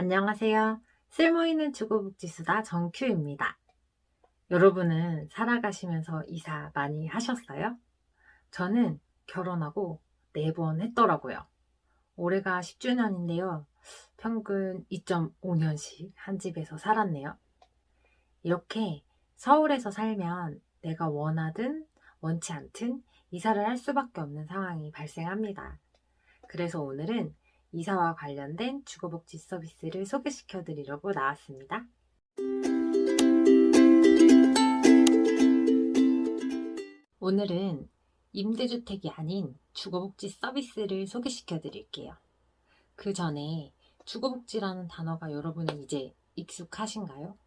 안녕하세요. 쓸모있는 주거복지수다 정큐입니다. 여러분은 살아가시면서 이사 많이 하셨어요? 저는 결혼하고 4번 했더라고요. 올해가 10주년인데요. 평균 2.5년씩 한 집에서 살았네요. 이렇게 서울에서 살면 내가 원하든 원치 않든 이사를 할 수밖에 없는 상황이 발생합니다. 그래서 오늘은 이사와 관련된 주거복지 서비스를 소개시켜 드리려고 나왔습니다. 오늘은 임대주택이 아닌 주거복지 서비스를 소개시켜 드릴게요. 그 전에 주거복지라는 단어가 여러분은 이제 익숙하신가요?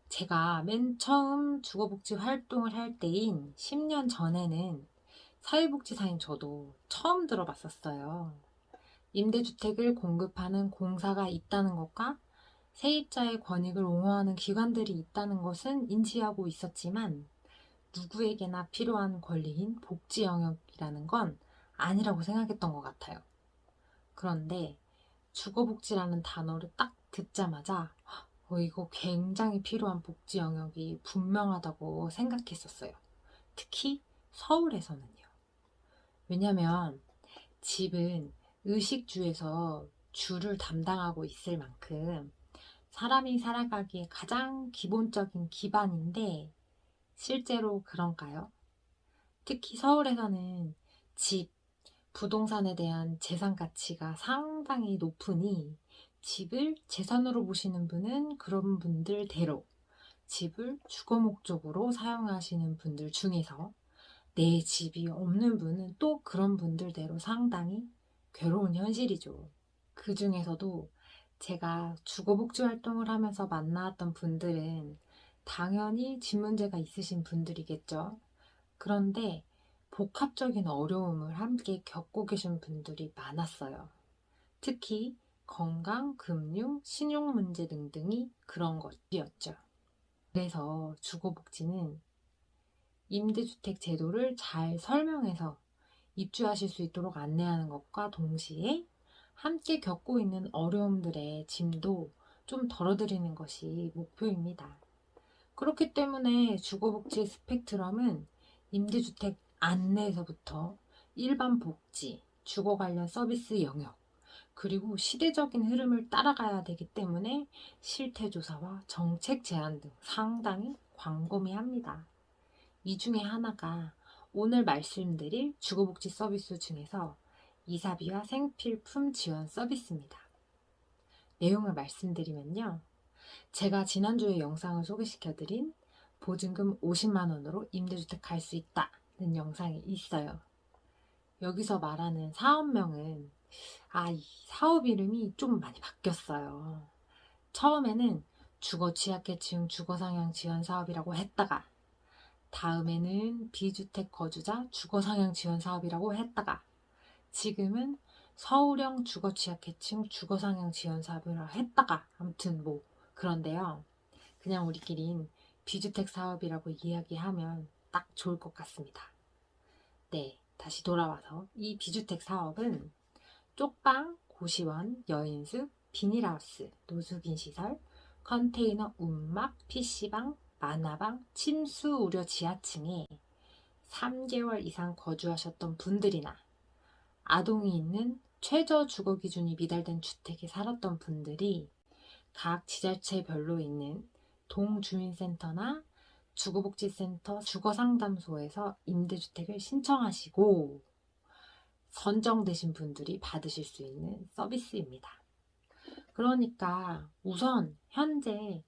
제가 맨 처음 주거복지 활동을 할 때인 10년 전에는 사회복지사인 저도 처음 들어봤었어요. 임대주택을 공급하는 공사가 있다는 것과 세입자의 권익을 옹호하는 기관들이 있다는 것은 인지하고 있었지만 누구에게나 필요한 권리인 복지 영역이라는 건 아니라고 생각했던 것 같아요. 그런데 주거복지라는 단어를 딱 듣자마자 이거 굉장히 필요한 복지 영역이 분명하다고 생각했었어요. 특히 서울에서는요. 왜냐면 집은 의식주에서 주를 담당하고 있을 만큼 사람이 살아가기에 가장 기본적인 기반인데 실제로 그런가요? 특히 서울에서는 집, 부동산에 대한 재산 가치가 상당히 높으니 집을 재산으로 보시는 분은 그런 분들대로 집을 주거 목적으로 사용하시는 분들 중에서 내 집이 없는 분은 또 그런 분들대로 상당히 괴로운 현실이죠. 그 중에서도 제가 주거복지 활동을 하면서 만나왔던 분들은 당연히 집 문제가 있으신 분들이겠죠. 그런데 복합적인 어려움을 함께 겪고 계신 분들이 많았어요. 특히 건강, 금융, 신용 문제 등등이 그런 것이었죠. 그래서 주거복지는 임대주택 제도를 잘 설명해서 입주하실 수 있도록 안내하는 것과 동시에 함께 겪고 있는 어려움들의 짐도 좀 덜어드리는 것이 목표입니다. 그렇기 때문에 주거복지의 스펙트럼은 임대주택 안내에서부터 일반 복지, 주거 관련 서비스 영역, 그리고 시대적인 흐름을 따라가야 되기 때문에 실태조사와 정책 제안 등 상당히 광범위합니다. 이 중에 하나가 오늘 말씀드릴 주거복지 서비스 중에서 이사비와 생필품 지원 서비스입니다. 내용을 말씀드리면요. 제가 지난주에 영상을 소개시켜드린 보증금 50만 원으로 임대주택 갈 수 있다는 영상이 있어요. 여기서 말하는 사업명은 이 사업 이름이 좀 많이 바뀌었어요. 처음에는 주거 취약계층 주거상향 지원 사업이라고 했다가 다음에는 비주택 거주자 주거상향 지원 사업이라고 했다가 지금은 서울형 주거 취약계층 주거상향 지원 사업이라고 했다가 아무튼 그런데요. 그냥 우리끼린 비주택 사업이라고 이야기하면 딱 좋을 것 같습니다. 네, 다시 돌아와서 이 비주택 사업은 쪽방, 고시원, 여인숙, 비닐하우스, 노숙인 시설, 컨테이너 움막, PC방, 만화방, 침수 우려 지하층에 3개월 이상 거주하셨던 분들이나 아동이 있는 최저 주거 기준이 미달된 주택에 살았던 분들이 각 지자체별로 있는 동주민센터나 주거복지센터 주거상담소에서 임대주택을 신청하시고 선정되신 분들이 받으실 수 있는 서비스입니다. 그러니까 우선 현재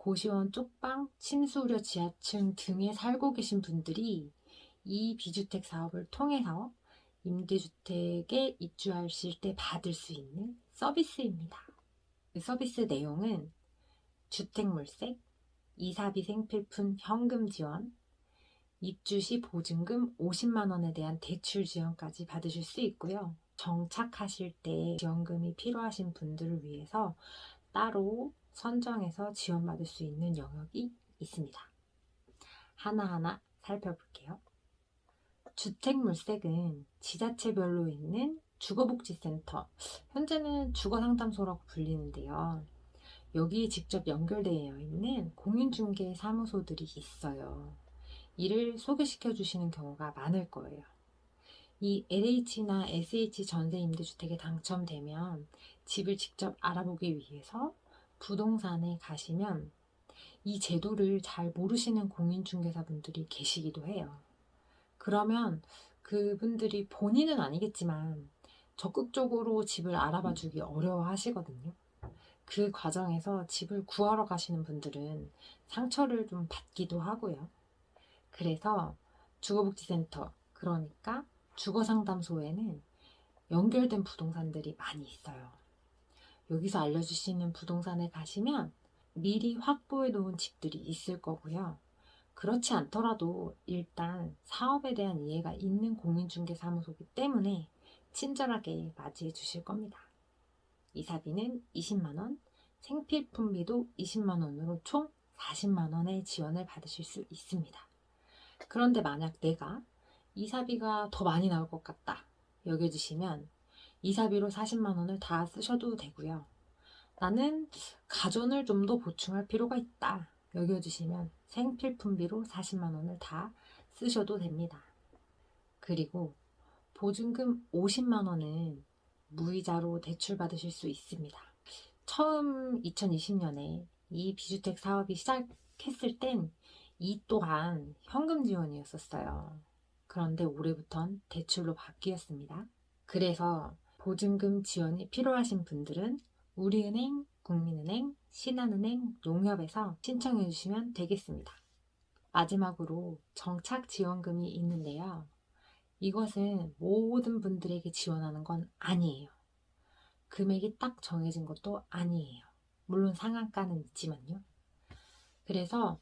고시원 쪽방, 침수우려 지하층 등에 살고 계신 분들이 이 비주택 사업을 통해서 임대주택에 입주하실 때 받을 수 있는 서비스입니다. 그 서비스 내용은 주택물세, 이사비 생필품 현금 지원, 입주 시 보증금 50만 원에 대한 대출 지원까지 받으실 수 있고요. 정착하실 때 지원금이 필요하신 분들을 위해서 따로 선정해서 지원받을 수 있는 영역이 있습니다. 하나하나 살펴볼게요. 주택물색은 지자체별로 있는 주거복지센터, 현재는 주거상담소라고 불리는데요. 여기에 직접 연결되어 있는 공인중개 사무소들이 있어요. 이를 소개시켜 주시는 경우가 많을 거예요. 이 LH나 SH 전세 임대주택에 당첨되면 집을 직접 알아보기 위해서 부동산에 가시면 이 제도를 잘 모르시는 공인중개사분들이 계시기도 해요. 그러면 그분들이 본인은 아니겠지만 적극적으로 집을 알아봐 주기 어려워 하시거든요. 그 과정에서 집을 구하러 가시는 분들은 상처를 좀 받기도 하고요. 그래서 주거복지센터, 그러니까 주거상담소에는 연결된 부동산들이 많이 있어요. 여기서 알려주시는 부동산에 가시면 미리 확보해 놓은 집들이 있을 거고요. 그렇지 않더라도 일단 사업에 대한 이해가 있는 공인중개사무소이기 때문에 친절하게 맞이해 주실 겁니다. 이사비는 20만원, 생필품비도 20만원으로 총 40만원의 지원을 받으실 수 있습니다. 그런데 만약 내가 이사비가 더 많이 나올 것 같다 여겨지시면 이사비로 40만원을 다 쓰셔도 되고요. 나는 가전을 좀 더 보충할 필요가 있다 여겨지시면 생필품비로 40만원을 다 쓰셔도 됩니다. 그리고 보증금 50만원은 무이자로 대출받으실 수 있습니다. 처음 2020년에 이 비주택 사업이 시작했을 땐 이 또한 현금 지원이었었어요. 그런데 올해부턴 대출로 바뀌었습니다. 그래서 보증금 지원이 필요하신 분들은 우리은행, 국민은행, 신한은행, 농협에서 신청해 주시면 되겠습니다. 마지막으로 정착지원금이 있는데요. 이것은 모든 분들에게 지원하는 건 아니에요. 금액이 딱 정해진 것도 아니에요. 물론 상한가는 있지만요. 그래서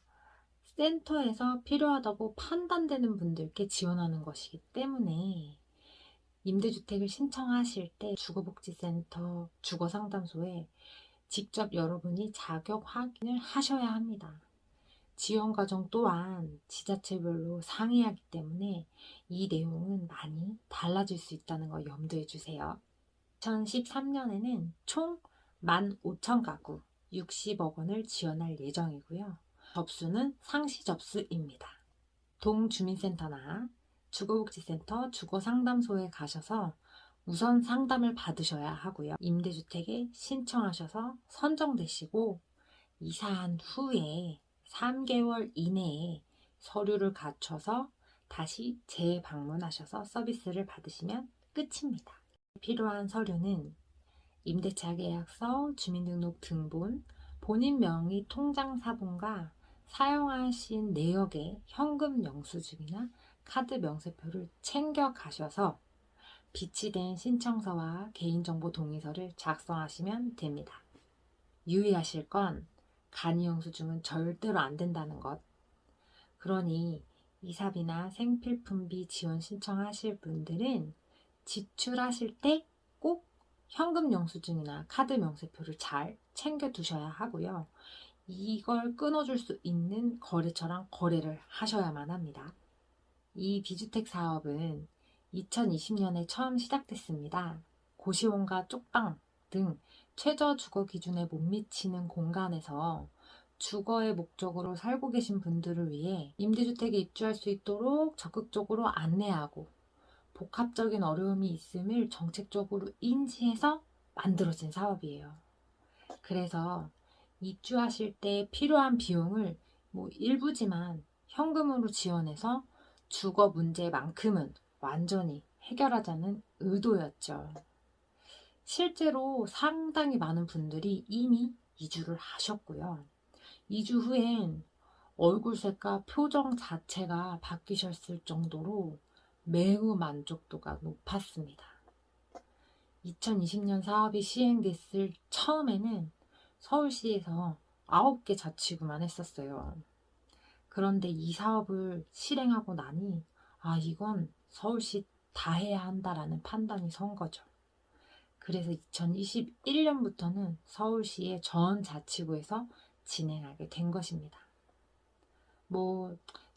센터에서 필요하다고 판단되는 분들께 지원하는 것이기 때문에 임대주택을 신청하실 때 주거복지센터, 주거상담소에 직접 여러분이 자격 확인을 하셔야 합니다. 지원 과정 또한 지자체별로 상이하기 때문에 이 내용은 많이 달라질 수 있다는 거 염두에 주세요. 2013년에는 총 15,000가구 60억 원을 지원할 예정이고요. 접수는 상시 접수입니다. 동주민센터나 주거복지센터, 주거상담소에 가셔서 우선 상담을 받으셔야 하고요. 임대주택에 신청하셔서 선정되시고 이사한 후에 3개월 이내에 서류를 갖춰서 다시 재방문하셔서 서비스를 받으시면 끝입니다. 필요한 서류는 임대차 계약서, 주민등록 등본, 본인 명의 통장 사본과 사용하신 내역의 현금 영수증이나 카드 명세표를 챙겨 가셔서 비치된 신청서와 개인정보 동의서를 작성하시면 됩니다. 유의하실 건 간이 영수증은 절대로 안 된다는 것. 그러니 이사비나 생필품비 지원 신청하실 분들은 지출하실 때 꼭 현금 영수증이나 카드 명세표를 잘 챙겨 두셔야 하고요. 이걸 끊어줄 수 있는 거래처랑 거래를 하셔야만 합니다. 이 비주택 사업은 2020년에 처음 시작됐습니다. 고시원과 쪽방 등 최저 주거 기준에 못 미치는 공간에서 주거의 목적으로 살고 계신 분들을 위해 임대주택에 입주할 수 있도록 적극적으로 안내하고 복합적인 어려움이 있음을 정책적으로 인지해서 만들어진 사업이에요. 그래서 입주하실 때 필요한 비용을 일부지만 현금으로 지원해서 주거 문제만큼은 완전히 해결하자는 의도였죠. 실제로 상당히 많은 분들이 이미 이주를 하셨고요. 이주 후엔 얼굴색과 표정 자체가 바뀌셨을 정도로 매우 만족도가 높았습니다. 2020년 사업이 시행됐을 처음에는 서울시에서 9개 자치구만 했었어요. 그런데 이 사업을 실행하고 나니 이건 서울시 다 해야 한다라는 판단이 선 거죠. 그래서 2021년부터는 서울시의 전 자치구에서 진행하게 된 것입니다.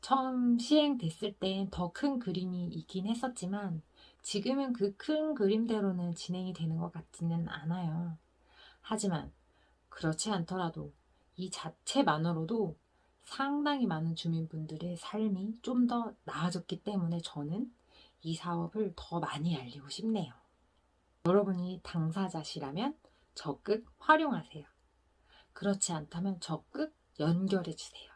처음 시행됐을 땐 더 큰 그림이 있긴 했었지만 지금은 그 큰 그림대로는 진행이 되는 것 같지는 않아요. 하지만 그렇지 않더라도 이 자체만으로도 상당히 많은 주민분들의 삶이 좀 더 나아졌기 때문에 저는 이 사업을 더 많이 알리고 싶네요. 여러분이 당사자시라면 적극 활용하세요. 그렇지 않다면 적극 연결해 주세요.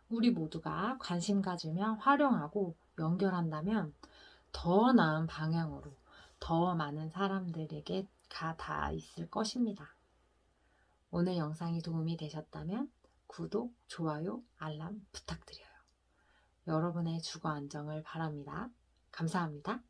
우리 모두가 관심 가지며 활용하고 연결한다면 더 나은 방향으로 더 많은 사람들에게 다 있을 것입니다. 오늘 영상이 도움이 되셨다면 구독, 좋아요, 알람 부탁드려요. 여러분의 주거 안정을 바랍니다. 감사합니다.